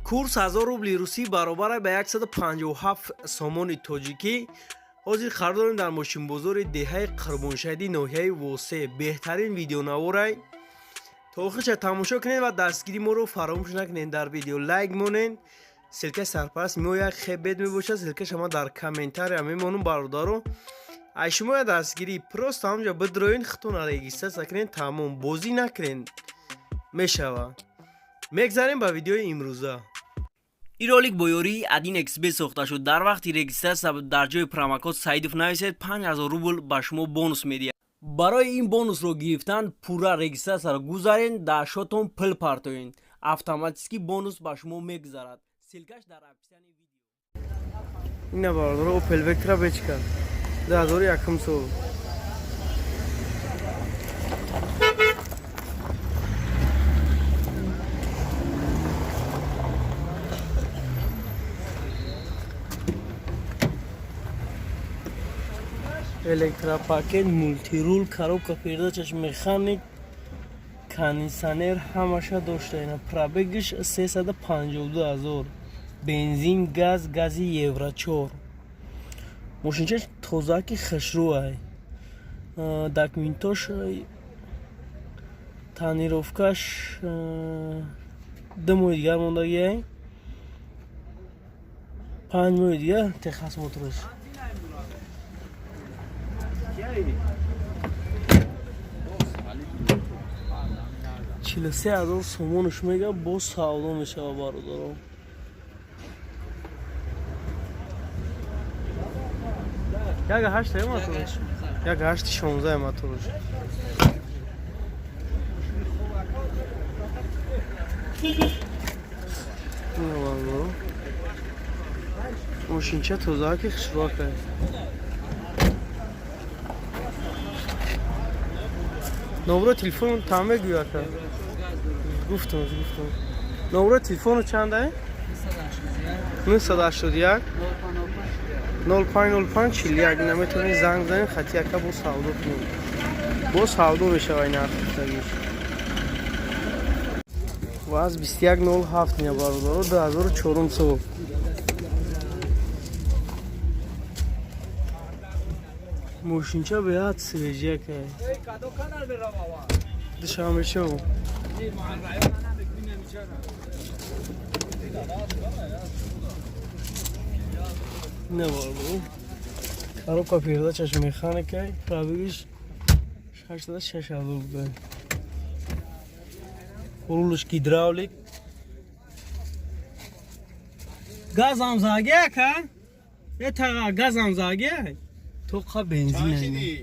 курс 1000 рубли русӣ баробар ба 157 сомони тоҷикӣ ҳозир қарор дорем дар мошинбозори деҳаи қурбоншаҳиди ноҳияи восе беҳтарин видеонаворай то охирча тамошо кунед ва дастгирии моро фаромӯш накунед. Дар видео лайк монед, силкаи сарпараст мо як хебед мебошад, силкаи шумо дар комментария мемонум бародаро. ай шумо я дастгирӣ просто ҳамҷа бидроин хутона регистрация кунед, тамом бозӣ накунед мешавад. мегзарем ба видеои имрӯза. این رولик با یاری ادین XB ساخته شد. در وقتی رجیستر در جای پروموکد سعیدوف نویسید 5000 روبل به شما بونوس میدهد. برای این بونوس رو گرفتن پورا رجیستر رو گذارین در شاتون پل پرتوین، اتوماتیکی بونوس به شما میگذارد. سیلکش در اپشن ویدیو. اینا باردار اوپل وکترا بچکن 2001 электропакет, мультирул, коробка передачаш, механик, кондиционер ҳамаша дошта. Ина пробегиш 352000. Бензин, газ, гази евро 4. Мошинчаш тозаки хушрӯай. Документош тонировкаш 2 моҳи дигар мондагиай. 5 моҳи дигар техас мотораш. 43000 сомонаш мега боз савдо мешава бародаро. Як 8 мотораш, як 816 мотораш. Мошинча тозаки хушрока. номер телефон там мегӯ ака. гуфтам. номер телефону чанда? 981 0505 41. наметавонед занг занед, хати ака бо савдо кунед. бо савдо мешава ин артистагиш. ваз 2107 ня бародаро 2400. мошинча беҳад свежака. душанбе шо набарду коробка передачаш механикай, пробегиш 86 буда. рулш гидравлик. газам заге ка? это газам заге? توقع بنزین اینه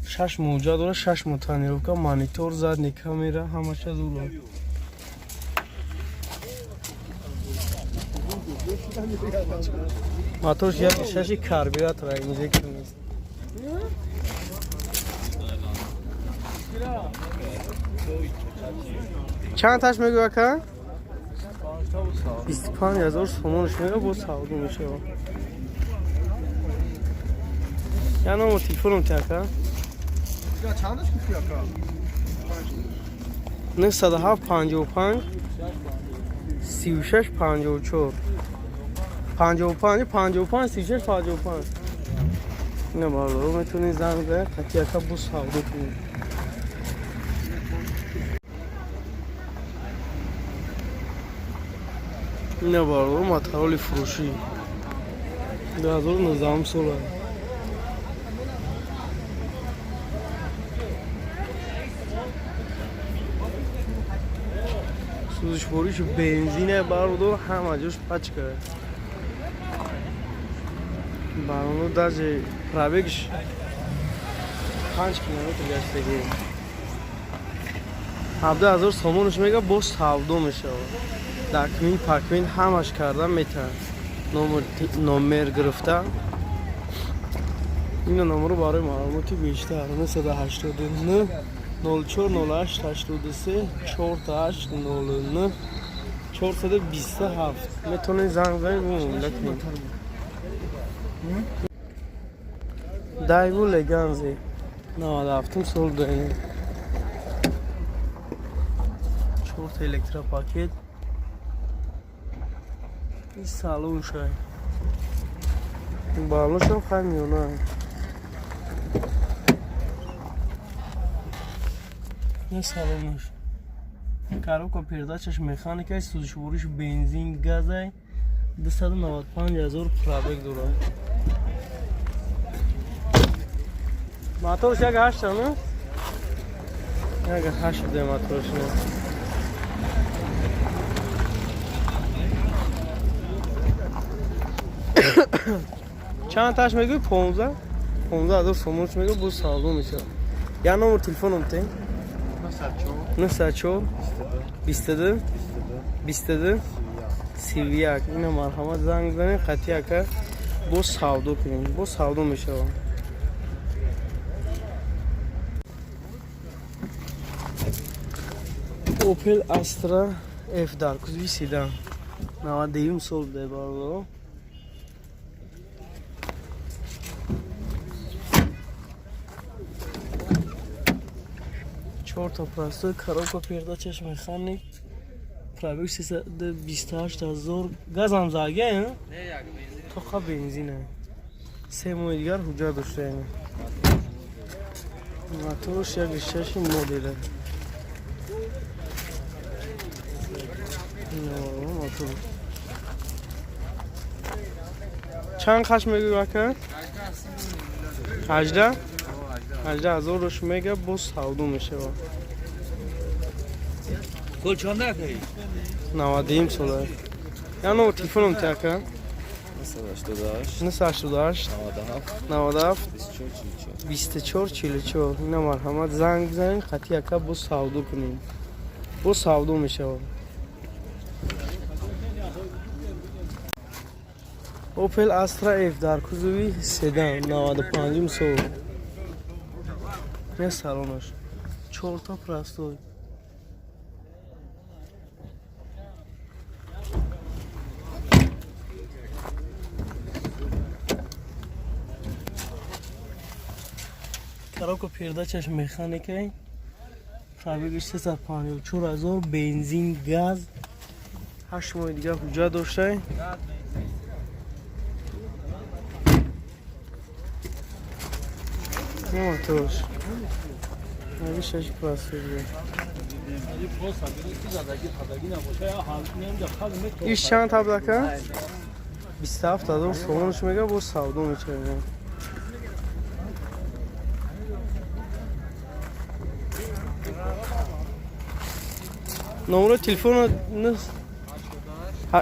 6 موجه داره، 6 متنیروکا، مانیتور، زدنی کامیرا همه چه داره. موتورش یک شاشی کربیراتور اینجا کنید. چند تاش میگه که 25000 سومونش میگه با سعودی میشه. یا نمو تلفونم تاکا چندش گفتی اکا 955 36 54 55 36 55. اینه باردارو میتونی زنگ به خطی اکا بو سعودی کنی. اینه باردارو ماترولی فروشی 2019 ساله. سوزشوریش بنزینه برادر همه جاش پچکه. برانو داجه پرابگش 5 کیلومتر گشتگی. 17000 سومونش میگه باز سعودو میشه. داکمین پاکمین همش کردم میتونه. نمر گرفته. این نمره برای معلوماتی بیشتر 989 04 08 83 48 09 427. میتونید زنگ بزنید. دایو لگانزی 97 سال داریم. تا الکترا پاکت این سالون شای این بالوش هم خیلی میونه این سالونش коробка передачаш механика сузишвориш бензин газай 295,000 пробег дорад моторш як 8 ана як 8 де моторш не чанд таш мегӯй 15,000 сомонш мегӯй бо савдо мешавад як номер телефоном те 94 22 22 31 اینا مرحمت زنگ بزنید خطی اکر با سودو کنیم با سودو میشه اوپل استرا اف دار کوزوی سیدان 92 سال ده باردو چهار تا پلاستیک коробка передачаш механик пробег 328,000 газ ҳам заген не як бензин тоқа бензине 3 моҳи дигар ҳуҷҷат доштаем моторш 1.6 моделе мотор чанд хаш мегӯй ака 18,000 рош мега бо савдо мешавад کل چنده کردی؟ 90 ساله یا نو تلفنم تاکا 988 97 24 44 اینا مرحمت زنگ بزنین خطی اکا با سودو کنین با سودو میشه اوپل استرا اف در کوزوی سیدان 95 سال نه سالونش 4 تا پلاستیک коробка передачаш механика пробег 354,000 бензин газ 8 моҳи дигар ҳуҷҷат доштай мотош навишаш пластик иш чанд таблака 27,000 сомонш мега бо савдо мечавад номер телефона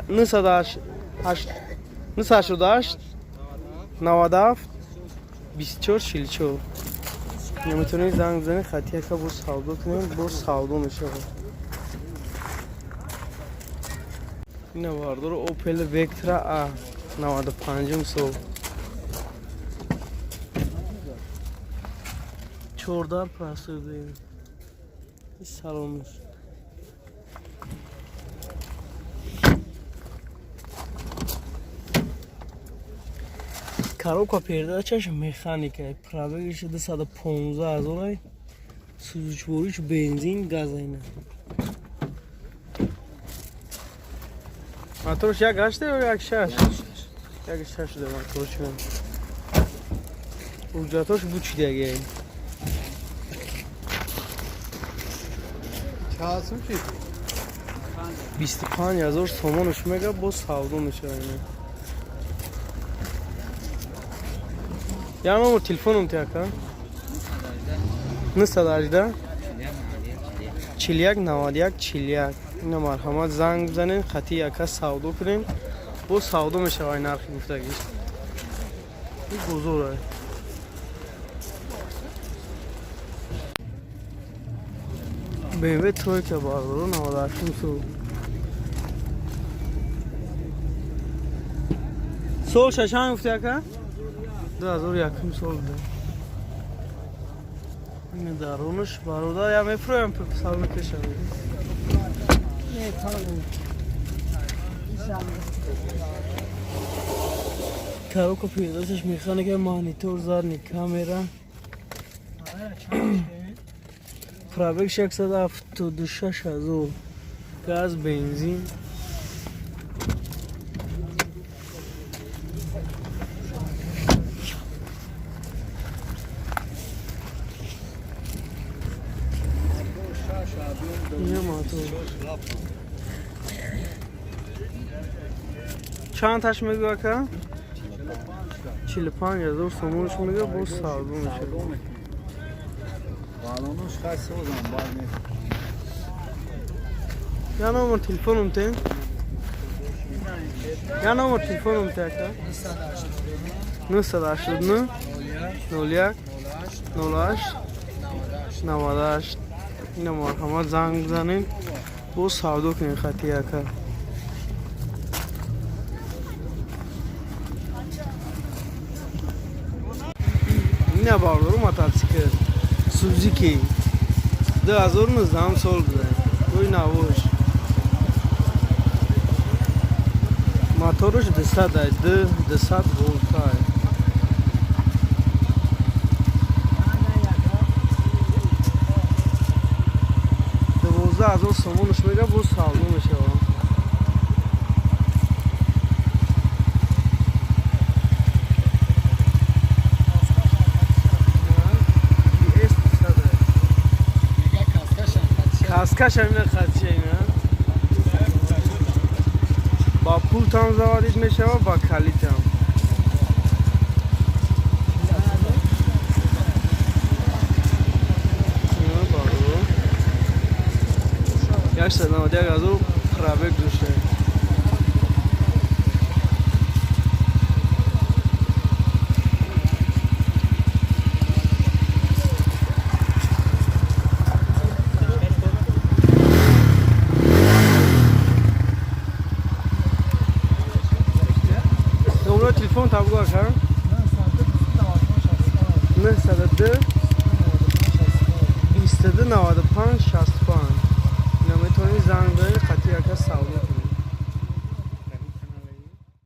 988 97 24 44 میتونید زنگ بزنید خطی اکا با سودو کنید با سودو میشه این واردور اوپل وکترا ا 95 سال 14 پلاستیک این سالونش коробка передачаш механика пробегиш 215,000 сузишвориш бензин газайна моторш як 8 ё як 6 як 6 да моторш ҳуҷҷатош бучидаги 25,000 сомонш мега бо савдо мешавад یا نمبر تلفنم تاکا 918 41 91 41 اینا مرحمت زنگ بزنین خطی اکا سودو کنین با سودو میشه وای نرخی گفتگی این بزرگه BMW توی که باردارو 98 سو سول ششان گفتی اکا 2001 سال ده این درونش برادر یا میفرویم سال میکشه نه تمام коробка передачаш механика монитор задний камера пробег 176,000 گاز بنزین اینه موتور چند تاش میگه اکا؟ 45,000 سومونش میگه با سالو میشه بالونش خاصه بودم باید یا نمبر تلفنم ته؟ یا نمبر تلفنم ته اکا؟ 989 01 08 98 این مرحمت زنگ بزنین با سودو کنین خطی اکا اینه باردارو موتورسیکل سوزوکی 2019 سال بوده روی نوش موتورش 200 ولت های 12,000 سومونش میگه با سالو میشه کاسکش همینه خدشه اینه با پول هم زوادید میشه و با کلیت هم اینه بارو 891,000 خرابک دوشه تلفن تابگو اکا 902 22 95 65